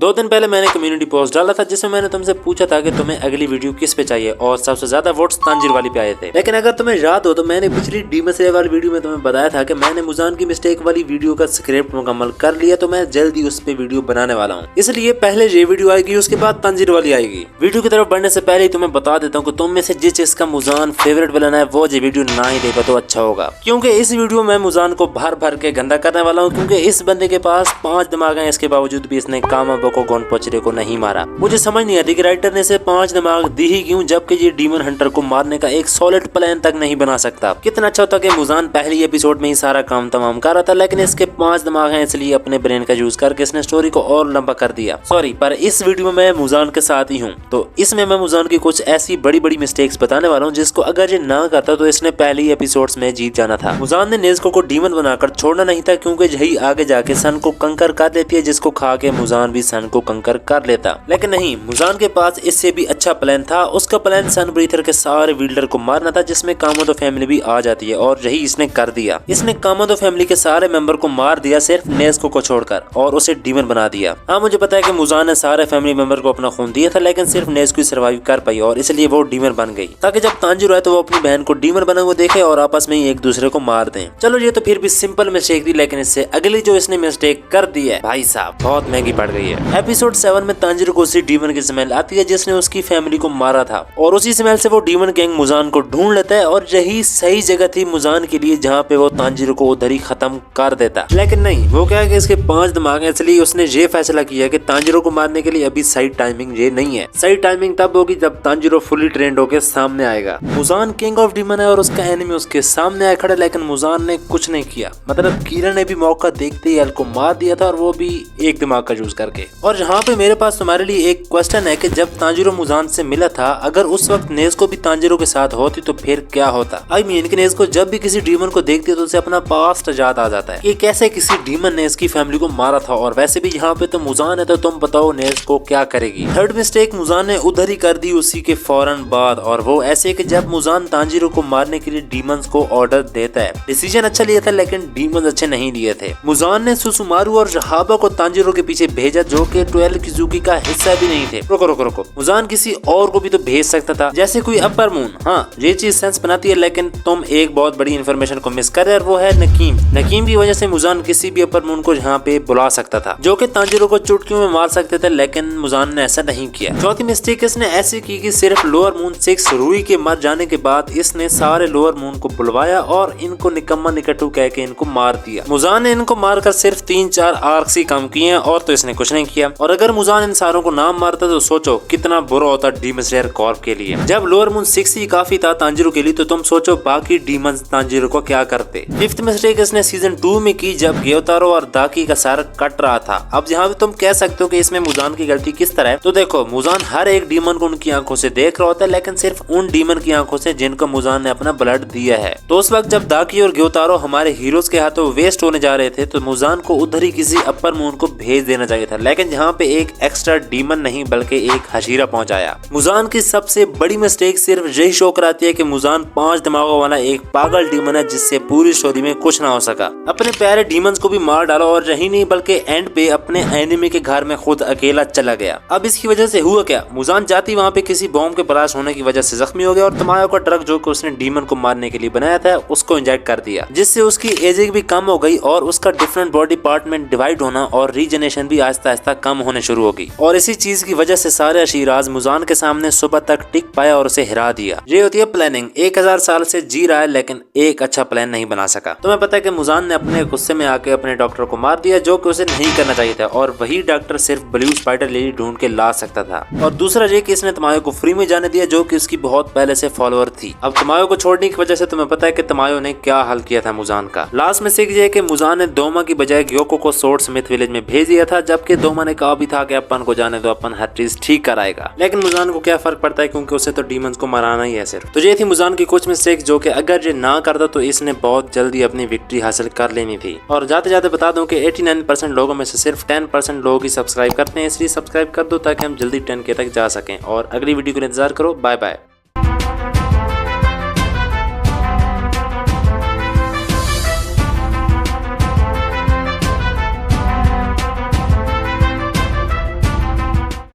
2 दिन पहले मैंने कम्युनिटी पोस्ट डाला था जिसमें मैंने तुमसे पूछा था कि तुम्हें अगली वीडियो किस पे चाहिए और सबसे ज्यादा वोट्स तांजीर वाली पे आए थे। लेकिन अगर तुम्हें याद हो तो मैंने पिछली डीमन स्लेयर वाली वीडियो में तुम्हें बताया था कि मैंने मुजान की मिस्टेक वाली वीडियो का स्क्रिप्ट मुकम्मल कर लिया, तो मैं जल्दी उस पे वीडियो बनाने वाला हूँ। इसलिए पहले ये वीडियो आएगी, उसके बाद तांजीर वाली आएगी। वीडियो की तरफ बढ़ने से पहले तुम्हें बता देता हूँ कि तुम में से जिस जिसका मुजान फेवरेट विलन है वो ये वीडियो ना ही देखा तो अच्छा होगा, क्योंकि इस वीडियो में मुजान को भर भर के गंदा करने वाला हूँ। क्योंकि इस बंदे के पास 5 दिमाग है, इसके बावजूद भी इसने कामाबो को गोनपोचरे को नहीं मारा। मुझे समझ नहीं आती कि राइटर ने इसे 5 दिमाग दी ही क्यों, जबकि ये डीमन हंटर को मारने का एक सॉलिड प्लान तक नहीं बना सकता। कितना अच्छा होता कि मुजान पहली एपिसोड में ही सारा काम तमाम कर रहा था, लेकिन इसके 5 दिमाग हैं, इसलिए अपने ब्रेन का यूज करके इसने स्टोरी को और लंबा कर दिया। सॉरी, पर इस वीडियो में मैं मुजान के साथ ही हूँ, तो इसमें मैं मुजान की कुछ ऐसी बड़ी बड़ी मिस्टेक्स बताने वाला हूँ जिसको अगर ये ना करता तो इसने पहली एपिसोड्स में जीत जाना था। मुजान ने नेज़्को को डीमन बनाकर छोड़ना नहीं था, क्योंकि यही आगे जाके सन को कंकर कर देती है, जिसको खा के मुजान भी सन को कंकर कर लेता। लेकिन नहीं, मुजान के पास इससे भी अच्छा प्लान था। उसका प्लान सन ब्रीथर के सारे विल्डर को मारना था, जिसमें कामादो फैमिली भी आ जाती है, और यही इसने कर दिया। इसने कामादो फैमिली के सारे मेंबर को मार दिया, सिर्फ नेज़्को को छोड़कर, और उसे डीमन बना दिया। हाँ, मुझे पता है कि मुजान ने सारे फैमिली मेंबर को अपना खून दिया था, लेकिन सिर्फ नेज़्को सर्वाइव कर पाई, और इसलिए वो डीमन बन गई, ताकि जब तांजीरो आए तो वो अपनी बहन को डीमन बना हुआ देखे और आपस में ही एक दूसरे को मार दें। चलो, ये तो फिर भी सिंपल मिस्टेक थी, लेकिन इससे अगली जो इसने मिस्टेक कर दी है भाई साहब, बहुत महंगी पड़ गई है। एपिसोड 7 में तांजीरो को उसी डीमन की स्मेल आती है जिसने उसकी फैमिली को मारा था, और उसी स्मेल से वो डीमन गैंग मुजान को ढूंढ लेता है, और यही सही जगह थी मुजान के लिए जहाँ पे वो तांजीरो को उधर ही खत्म कर देता। लेकिन नहीं, वो क्या है कि इसके 5 दिमाग है, इसलिए उसने ये फैसला किया कि तांजीरो को मारने के लिए अभी सही टाइमिंग ये नहीं है। सही टाइमिंग तब होगी जब तांजीरो फुली ट्रेंड होकर सामने आएगा। मुजान किंग ऑफ डीमन है और उसका एनिमी उसके सामने आया खड़ा, लेकिन मुजान ने कुछ नहीं किया। मतलब कीरा ने भी मौका देखते ही एल को मार दिया था, और वो भी एक दिमाग का यूज करके। और यहाँ पे मेरे पास तुम्हारे लिए एक क्वेश्चन है कि जब तांजीरो मुजान से मिला था, अगर उस वक्त नेज़्को भी तांजीरो के साथ होती तो फिर क्या होता? आई मीन कि नेज़्को जब भी किसी डीमन को देखती है तो उसे अपना पास्ट याद आ जाता है कि कैसे किसी डीमन ने इसकी फैमिली को मारा था। और वैसे भी यहाँ पे तो मुजान है, तो तुम बताओ नेज़्को क्या करेगी? थर्ड मिस्टेक मुजान ने उधर ही कर दी उसी के फौरन बाद, और वो ऐसे कि जब मुजान तांजीरो को मारने के लिए डीमंस को ऑर्डर देता है। डिसीजन अच्छा लिया था, लेकिन डीमंस अच्छे नहीं लिए थे। मुजान ने सुसुमारू और रहाबा को तांजीरो के पीछे भेजा, जो कि 12 किजुकी का हिस्सा भी नहीं थे। रुको, मुजान किसी और को भी तो भेज सकता था, जैसे कोई अपर मून। हाँ, ये चीज सेंस बनाती है, लेकिन तुम एक बहुत बड़ी इन्फॉर्मेशन को मिस कर रहे हो, और वो है नकीम। नकीम की वजह से मुजान किसी भी अपर मून को यहाँ पे बुला सकता था, जो कि तांजीरो को चुटकियों में मार सकते थे, लेकिन मुजान ने ऐसा नहीं किया। चौथी मिस्टेक इसने ऐसी की कि सिर्फ लोअर मून 6 रूई के मर जाने के बाद इसने सारे लोअर मून को बुलवाया और इनको निकम्मा निकटू कह के इनको मार दिया। मुजान ने इनको मारकर सिर्फ 3-4 आर्क्स ही कम किए हैं, और तो इसने कुछ नहीं किया। और अगर मुजान इन सारों को नाम मारता तो सोचो कितना बुरा होता डीमन स्लेयर कॉर्प के लिए। जब लोअर मून 6 ही काफी था तांजीरो के लिए, तो तुम सोचो बाकी डीमंस तांजीरो को क्या करते। फिफ्थ मिस्टेक इसने सीजन 2 में की, जब ग्योतारो और दाकी का सर कट रहा था। अब यहाँ पे तुम कह सकते हो कि इसमें मुजान की गलती किस तरह है, तो देखो, मुजान हर एक डीमन को उनकी आंखों से देख रहा होता है, लेकिन सिर्फ उन डीमन की आंखों से जिनको मुजान ने अपना ब्लड दिया है। तो उस वक्त जब दाकी और ग्योतारो हमारे हीरोज के हाथों वेस्ट होने जा रहे थे, तो मुजान को उधर ही किसी अपर मून को भेज देना चाहिए था, लेकिन यहाँ पे एक एक्स्ट्रा डीमन नहीं बल्कि एक हशीरा पहुंचाया। मुजान की सबसे बड़ी मिस्टेक सिर्फ यही शो कराती है कि मुजान 5 दिमागों वाला एक पागल डीमन है, जिससे पूरी स्टोरी में कुछ ना हो सका। अपने प्यारे डीमंस को भी मार डाला, और यही नहीं बल्कि एंड पे अपने एनिमी के घर में खुद अकेला चला गया। अब इसकी वजह से हुआ क्या? मुजान जाती वहाँ पे किसी बॉम्ब के ब्लास्ट होने की वजह से जख्मी हो गया, और तमायो का ड्रग जो कि उसने डीमन को मारने के लिए बनाया था उसको इंजेक्ट कर दिया, जिससे उसकी एजिंग भी कम हो गई, और उसका डिफरेंट बॉडी पार्ट में डिवाइड होना और रीजनरेशन भी आहिस्ता आहिस्ता कम होने शुरू होगी। और इसी चीज की वजह से सारे अशीराज मुजान के सामने सुबह तक टिक पाया और उसे हिरा दिया। ये होती है प्लानिंग। 1000 साल से जी रहा है, लेकिन एक अच्छा प्लान नहीं बना सका। तुम्हें पता है कि मुजान ने अपने गुस्से में आके अपने डॉक्टर को मार दिया, जो कि उसे नहीं करना चाहिए था, और वही डॉक्टर सिर्फ ब्लू स्पाइडर लिली ढूंढ के ला सकता था। और दूसरा ये कि इसने तमायो को फ्री में जाने दिया, जो कि उसकी बहुत पहले से फॉलोअर थी। अब तमायो को छोड़ने की वजह से तुम्हें पता है कि तमायो ने क्या हल किया था मुजान का। लास्ट में सीख जाए कि मुजान ने दोमा की बजाय ग्योको को सोर्ड स्मिथ विलेज में भेज दिया था, जबकि दोमा ने कहा भी था कि अपन को जाने दो, अपन हर चीज ठीक कराएगा। लेकिन मुजान को क्या फर्क पड़ता है, क्योंकि उसे तो डीमंस को मराना ही है सिर्फ। तो ये थी मुजान की कुछ मिस्टेक, जो कि अगर ये ना करता तो इसने बहुत जल्दी अपनी विक्ट्री हासिल कर लेनी थी। और जाते जाते बता दूं कि 89% लोगों में से सिर्फ 10% लोग ही सब्सक्राइब करते हैं, इसलिए सब्सक्राइब कर दो ताकि हम जल्दी 10K तक जा सकें। और अगली वीडियो का इंतजार करो। Bye bye.